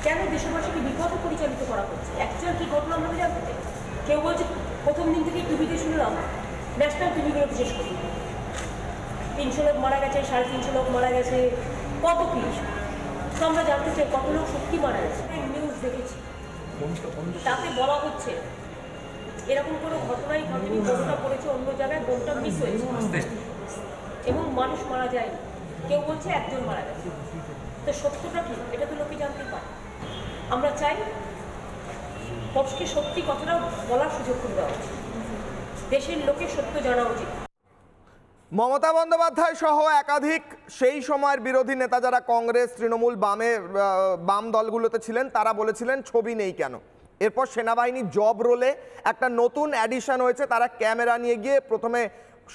কেন দেশবাসীকে বিপদে পরিচালিত করা হচ্ছে? অ্যাকচুয়াল কি ঘটনা আমরা জানতে চাই। কেউ বলছে প্রথম দিন থেকেই টিভিতে শুনলাম, ন্যাশনাল টিভিগুলো বিশেষ করে 300 লোক মারা গেছে, 350 লোক মারা গেছে, কত কি তো আমরা জানতে চাই কত লোক সত্যি মারা গেছে। নিউজ দেখেছি, তাতে বলা হচ্ছে এরকম কোনো ঘটনাই ঘটেনি, বোমটা পড়েছে অন্য জায়গায়, বোমটা মিস হয়েছে এবং মানুষ মারা যায়নি। কেউ বলছে একজন মারা গেছে। তো সত্যটা কি এটা তো লোকে জানতে পারে। আমরা চাই মানুষকে সত্যি কথাটা বলার সুযোগ করে দেওয়া উচিত, দেশের লোকের সত্য জানা উচিত। মমতা বন্দ্যোপাধ্যায় সহ একাধিক সেই সময়ের বিরোধী নেতা যারা কংগ্রেস, তৃণমূল, বাম দলগুলোতে ছিলেন, তারা বলেছিলেন ছবি নেই কেন। এরপর সেনাবাহিনী জব রোলে একটা নতুন অ্যাডিশন হয়েছে, তারা ক্যামেরা নিয়ে গিয়ে প্রথমে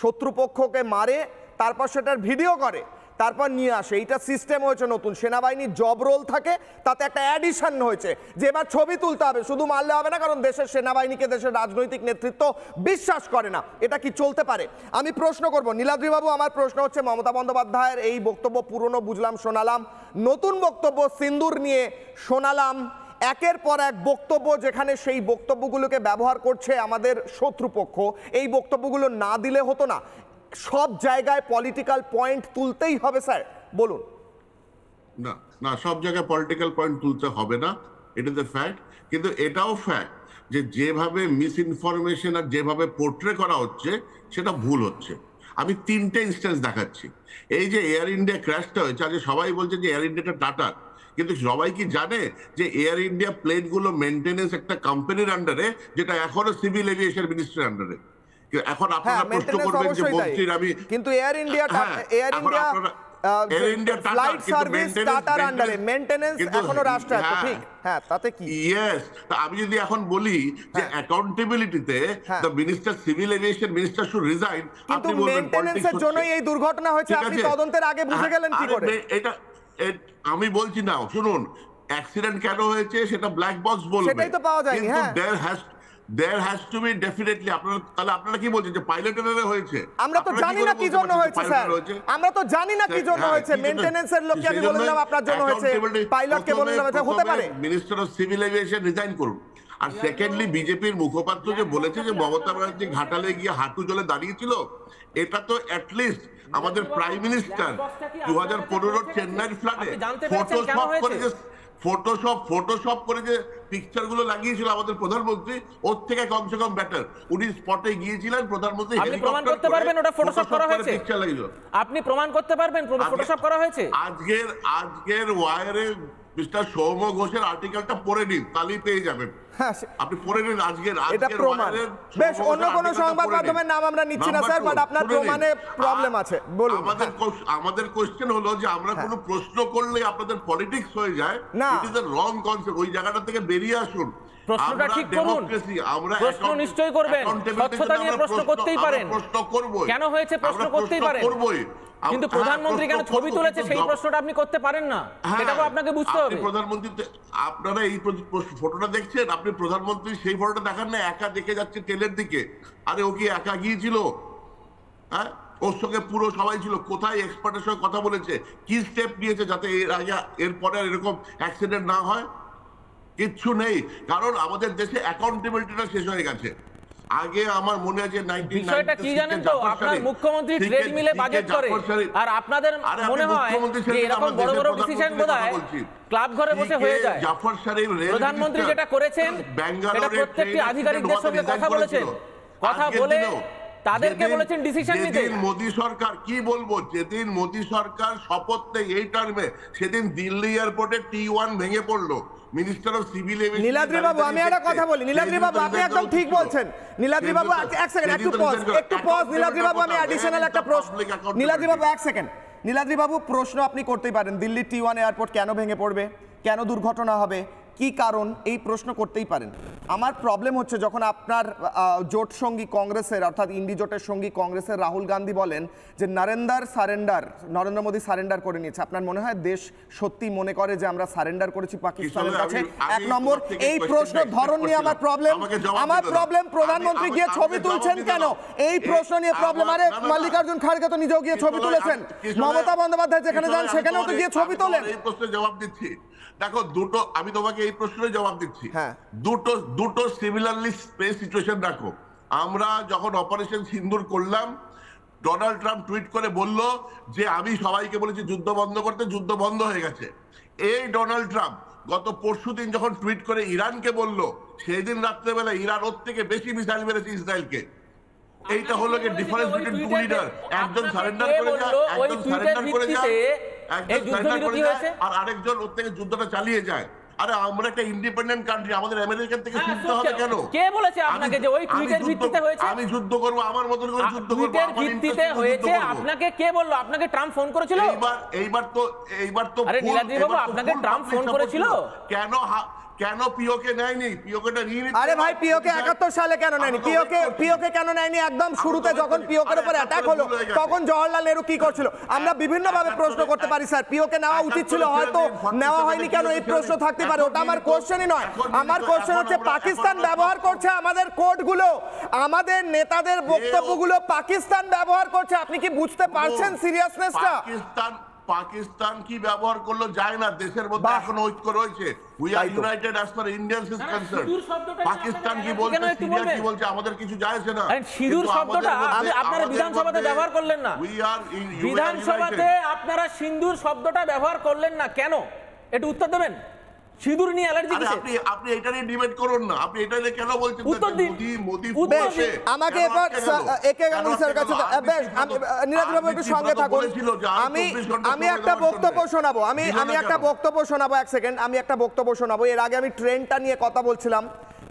শত্রুপক্ষকে মারে, তারপর সেটার ভিডিও করে, তারপর নিয়ে আসে। এইটা সিস্টেম হয়েছে নতুন, সেনাবাহিনীর জব রোল থাকে, তাতে একটা অ্যাডিশন হয়েছে যে এবার ছবি তুলতে হবে, শুধু মারলে হবে না, কারণ দেশের সেনাবাহিনীকে দেশের রাজনৈতিক নেতৃত্ব বিশ্বাস করে না। এটা কি চলতে পারে? আমি প্রশ্ন করব নীলাদ্রিবাবু, আমার প্রশ্ন হচ্ছে মমতা বন্দ্যোপাধ্যায়ের এই বক্তব্য পুরনো বুঝলাম, শোনালাম, নতুন বক্তব্য সিন্দুর নিয়ে শোনালাম, একের পর এক বক্তব্য যেখানে সেই বক্তব্যগুলোকে ব্যবহার করছে আমাদের শত্রুপক্ষ। এই বক্তব্যগুলো না দিলে হতো না? সব জায়গায় পলিটিক্যাল পয়েন্ট তুলতেই হবে স্যার, বলুন। না না, সব জায়গায় পলিটিক্যাল পয়েন্ট তুলতে হবে না, এটা দ্য ফ্যাক্ট। কিন্তু এটাও ফ্যাক্ট যে যেভাবে মিস ইনফরমেশন আর যেভাবে পোর্ট্রে করা হচ্ছে সেটা ভুল হচ্ছে। আমি 3টে ইনস্ট্যান্স দেখাচ্ছি। এই যে এয়ার ইন্ডিয়া ক্র্যাশটা হয়েছে, আজকে সবাই বলছে যে এয়ার ইন্ডিয়াটা টাটার, কিন্তু সবাই কি জানে যে এয়ার ইন্ডিয়া প্লেনগুলো মেনটেনেন্স একটা কোম্পানির আন্ডারে, যেটা এখনো সিভিল এভিয়েশন মিনিস্ট্রির আন্ডারে। এখন আপনারা প্রশ্ন করবেন যে মন্ত্রীর, আমি কিন্তু এয়ার ইন্ডিয়া ফ্লাইট সার্ভিস টাটার আন্ডারে, মেইনটেনেন্স এখনো রাষ্ট্রের, ঠিক? হ্যাঁ, তাতে কি? ইয়েস, তা আমি যদি এখন বলি যে অ্যাকাউন্টেবিলিটিতে the minister, civil aviation minister should resign, কিন্তু মেইনটেনেন্সের জন্যই এই দুর্ঘটনা হয়েছে, আপনি তদন্তের আগে বুঝে গেলেন কি করে? এটা আমি বলছি না, শুনুন, অ্যাক্সিডেন্ট কেন হয়েছে সেটা ব্ল্যাক বক্স বলবে, সেটাই তো পাওয়া যায়নি। হ্যাঁ, there has to be definitely। আপনারা কি বলছেন যে পাইলট এররে হয়েছে? আমরা তো জানি না কি জন্য হয়েছে স্যার, আমরা তো জানি না কি জন্য হয়েছে। মেইনটেনেন্সের লোককে আমি বললাম আপনার জন্য হয়েছে, পাইলটকে বললাম এটা হতে পারে। Minister of civil aviation resign করুন। আর সেকেন্ডলি, বিজেপির মুখপাত্র যে বলেছে যে মমতা ব্যানার্জি ঘাটালে গিয়ে হাঁটু জলে দাঁড়িয়েছিল, এটা তো অ্যাটলিস্ট আমাদের প্রাইম মিনিস্টার 2015 চেন্নাইয়ের ফ্ল্যাটে ফটোশপ করে যে পিকচার গুলো লাগিয়েছিল আমাদের প্রধানমন্ত্রী, ওর থেকে কমসে কম বেটার। উনি স্পটে গিয়েছিলেন, প্রধানমন্ত্রী আপনি প্রমাণ করতে পারবেন ওটা ফটোশপ করা হয়েছে? পিকচার লাগিয়েছিল, আপনি প্রমাণ করতে পারবেন ফটোশপ করা হয়েছে? আজকের ওয়ারে মিস্টার সৌম্য ঘোষের আর্টিকেলটা পড়ে নিন, তাহলেই পেয়ে যাবেন। আপনি পড়ে নিন আজকের ওয়ারের। বেশ, অন্য কোনো সংবাদ মাধ্যমের নাম আমরা নিচ্ছি না স্যার, বাট আপনার প্রমাণে প্রবলেম আছে, বলুন। আমাদের কোশ্চেন হলো যে আমরা কোনো প্রশ্ন করলে আপনাদের পলিটিক্স হয়ে যায়, it is a wrong concept. ওই জায়গাটা থেকে বেরিয়ে আসুন, প্রশ্নটা ঠিক করুন। আমরা প্রশ্ন নিশ্চয়ই করবেন, স্বচ্ছতা নিয়ে প্রশ্ন করতেই পারেন, প্রশ্ন করব, কেন হয়েছে প্রশ্ন করতেই পারেন, কিন্তু প্রধানমন্ত্রী কেন ছবি তুলেছে সেই প্রশ্নটা আপনি করতে পারেন না, সেটাও আপনাকে বুঝতে হবে। প্রধানমন্ত্রী, আপনারা এই ফটোটা দেখছেন, আপনি প্রধানমন্ত্রী সেই ফটোটা দেখান না, একা দেখে যাচ্ছে তেলের দিকে। আরে ও কি একা গিয়েছিল? হ্যাঁ, ওর সঙ্গে পুরো সবাই ছিল। কোথায় এক্সপার্টের সঙ্গে কথা বলেছে, কি স্টেপ নিয়েছে যাতে এরপরে এরকম অ্যাক্সিডেন্ট না হয়? কিচ্ছু নেই, কারণ আমাদের দেশে অ্যাকাউন্টেবিলিটিটা শেষ হয়ে গেছে। আগে আমার মনে আছে বিষয়টা কি জানেন তো, আপনার মুখ্যমন্ত্রী ট্রেড মিলে বাজেট করে, আর আপনাদের মনে হয় যে এরকম বড় বড় ডিসিশন বোধহয় ক্লাব ঘরে বসে হয়ে যায়। প্রধানমন্ত্রী যেটা করেছেন সেটা প্রত্যেকটি আধিকারিকদের সঙ্গে কথা বলেছেন, কথা বলে তাদেরকে বলেছেন ডিসিশন নিতে। মোদী সরকার, কি বলবো, যেদিন মোদী সরকার শপথ নেই এই টার্মে, সেদিন দিল্লি এয়ারপোর্টে T1 ভেঙে পড়লো। Minister of civil aviation, Niladri বাবু, আমি একটা কথা বলি। নীলাদ্রি বাবু, আপনি একদম ঠিক বলছেন। নীলাদ্রি বাবু, এক সেকেন্ড, একটু পজ। নীলাদ্রি বাবু, আমি অ্যাডিশনাল একটা প্রশ্ন। নীলাদ্রি বাবু, এক সেকেন্ড। নীলাদ্রি বাবু, প্রশ্ন আপনি করতেই পারেন, দিল্লি T1 এয়ারপোর্ট কেন ভেঙে পড়বে, কেন দুর্ঘটনা হবে, কি কারণ, এই প্রশ্ন করতেই পারেন। আমার প্রবলেম হচ্ছে যখন আপনার জোট সঙ্গী কংগ্রেসের অর্থাৎ ইন্ডি জোটের সঙ্গী কংগ্রেসের রাহুল গান্ধী বলেন যে নরেন্দ্র মোদী সারেন্ডার করে নিয়েছে। আপনার মনে হয় দেশ সত্যি মনে করে যে আমরা সারেন্ডার করেছি পাকিস্তানের কাছে? এক নম্বর, এই প্রশ্ন ধরন নিয়ে আমার প্রবলেম প্রধানমন্ত্রী গিয়ে ছবি তুলছেন কেন, এই প্রশ্ন নিয়ে প্রবলেম। আরে মল্লিকার্জুন খাড়গে তো নিজেও গিয়ে ছবি তুলেছেন, মমতা বন্দ্যোপাধ্যায় যেখানে যান সেখানেও তো গিয়ে ছবি তোলেন। এই প্রশ্নের জবাব দিচ্ছি, দেখো দুটো, আমি তোমাকে এই প্রশ্নের জবাব দিচ্ছি। হ্যাঁ, দুটো সিমিলারলি স্পেস সিচুয়েশন রাখো। আমরা যখন অপারেশন সিন্দুর করলাম, ডোনাল্ড ট্রাম্প টুইট করে বলল যে আমি সবাইকে বলেছি যুদ্ধ বন্ধ করতে, যুদ্ধ বন্ধ হয়ে গেছে। এই ডোনাল্ড ট্রাম্প গত পরশুদিন যখন টুইট করে ইরানকে বলল, সেই দিন রাত্রেবেলা ইরান ওর থেকে বেশি মিসাইল মেরেছে ইসরায়েলকে। এইটা হলো কি ডিফারেন্স বিটুইন টু লিডার, একজন সারেন্ডার করে যায়, একজন সারেন্ডার করে যায়, একজন সারেন্ডার করে যায় আর আরেকজন ওর থেকে যুদ্ধটা চালিয়ে যায়। আরে আমরা একটা ইন্ডিপেন্ডেন্ট কান্ট্রি, আমাদের আমেরিকান থেকে শুনতে হবে কেন? কে বলেছে আপনাকে যে ওই টুইটের ভিত্তিতে হয়েছে? আমি যুদ্ধ করব, আমার মতন করে যুদ্ধ করব, টুইটের ভিত্তিতে হয়েছে। আপনাকে কে বলল? আপনাকে ট্রাম্প ফোন করেছিল? এইবার তো আরে নীলাদ্রি বাবু, আপনাকে ট্রাম্প ফোন করেছিল? কেন পিওকে নেয়নি? পিওকেটা নিয়ে নিতে। আরে ভাই, পিওকে 71 সালে কেন নেয়নি? পিওকে কেন নেয়নি? একদম শুরুতে যখন পিওকের উপর অ্যাটাক হলো তখন জওহরলাল নেহরু কি করছিল? আমরা বিভিন্ন ভাবে প্রশ্ন করতে পারি স্যার, পিওকে নেওয়া উচিত ছিল, হয়তো নেওয়া হয়নি কেন এই প্রশ্ন থাকতে পারে। ওটা আমার কোশ্চেনই নয়। আমার কোশ্চেন হচ্ছে পাকিস্তান ব্যবহার করছে আমাদের কোর্টগুলো, আমাদের নেতাদের বক্তব্যগুলো পাকিস্তান ব্যবহার করছে। আপনি কি বুঝতে পারছেন সিরিয়াসনেসটা? পাকিস্তান কি ব্যবহার করলো যায় না, দেশের মধ্যে এখন ঐক্য রয়েছে। We are United as far Indians is concern. Pakistan কি বলছে, সিরিয়া কি বলছে, আমাদের কিছু যায় আসে না। সিঁদুর শব্দটা আপনারা বিধানসভাতে ব্যবহার করলেন না। বিধানসভাতে আপনারা সিঁদুর শব্দটা ব্যবহার করলেন না কেন? একটু উত্তর দেবেন। সিঁদুর নিয়ে অ্যালার্জি কিসের? আপনি এটা নিয়ে ডিবেট করুন না। আপনি এটা নিয়ে কেন বলছেন? মোদি আমাকে এবার একে গাঙ্গুলি স্যার কাছে বেশ, নীলাদ্রি বাবু একটু সঙ্গে থাকুন। আমি একটা বক্তব্য শোনাবো, আমি একটা বক্তব্য শোনাবো, এক সেকেন্ড, আমি একটা বক্তব্য শোনাবো। এর আগে আমি ট্রেনটা নিয়ে কথা বলছিলাম।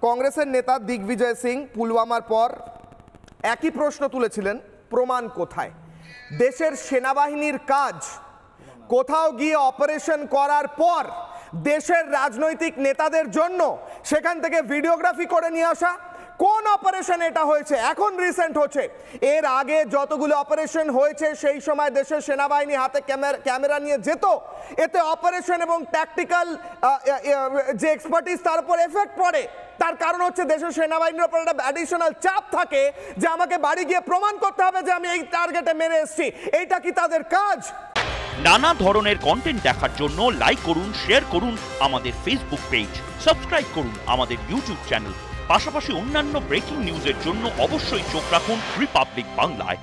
কংগ্রেসের নেতা দিগ্বিজয় সিং পুলওয়ামার পর একই প্রশ্ন তুলেছিলেন, প্রমাণ কোথায়? দেশের সেনাবাহিনীর কাজ কোথাও গিয়ে অপারেশন করার পর দেশের রাজনৈতিক নেতাদের জন্য সেখান থেকে ভিডিওগ্রাফি করে নিয়ে আসা। কোন অপারেশন এটা হয়েছে? এখন রিসেন্ট হচ্ছে। এর আগে যতগুলো অপারেশন হয়েছে সেই সময় দেশের সেনাবাহিনী হাতে ক্যামেরা নিয়ে যেত। এতে অপারেশন এবং ট্যাকটিক্যাল যে এক্সপার্টিস তার উপর এফেক্ট পড়ে। তার কারণ হচ্ছে দেশের সেনাবাহিনীর উপর একটা অ্যাডিশনাল চাপ থাকে যে আমাকে বাড়ি গিয়ে প্রমাণ করতে হবে যে আমি এই টার্গেটে মেরে এসেছি। এইটা কি তাদের কাজ? নানা ধরনের কন্টেন্ট দেখার জন্য লাইক করুন, শেয়ার করুন আমাদের ফেসবুক পেজ, সাবস্ক্রাইব করুন আমাদের ইউটিউব চ্যানেল। পাশাপাশি অন্যান্য ব্রেকিং নিউজের জন্য অবশ্যই চোখ রাখুন রিপাবলিক বাংলায়।